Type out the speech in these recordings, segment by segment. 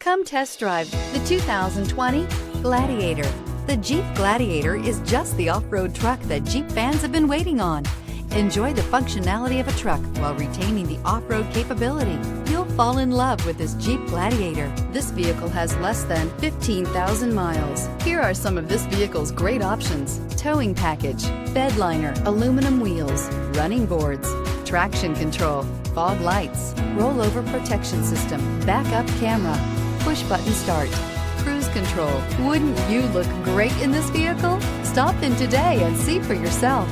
Come test drive the 2020 Gladiator. The Jeep Gladiator is just the off-road truck that Jeep fans have been waiting on. Enjoy the functionality of a truck while retaining the off-road capability. You'll fall in love with this Jeep Gladiator. This vehicle has less than 15,000 miles. Here are some of this vehicle's great options: towing package, bed liner, aluminum wheels, running boards, traction control, fog lights, rollover protection system, backup camera, push button start, cruise control. Wouldn't you look great in this vehicle? Stop in today and see for yourself.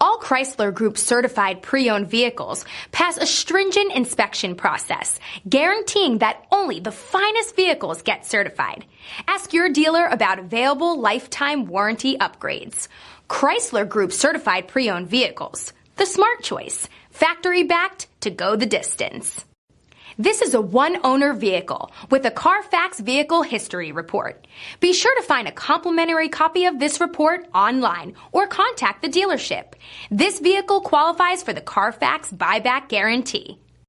All Chrysler Group certified pre-owned vehicles pass a stringent inspection process, guaranteeing that only the finest vehicles get certified. Ask your dealer about available lifetime warranty upgrades. Chrysler Group certified pre-owned vehicles, the smart choice, factory backed to go the distance. This is a one-owner vehicle with a CARFAX vehicle history report. Be sure to find a complimentary copy of this report online or contact the dealership. This vehicle qualifies for the CARFAX buyback guarantee.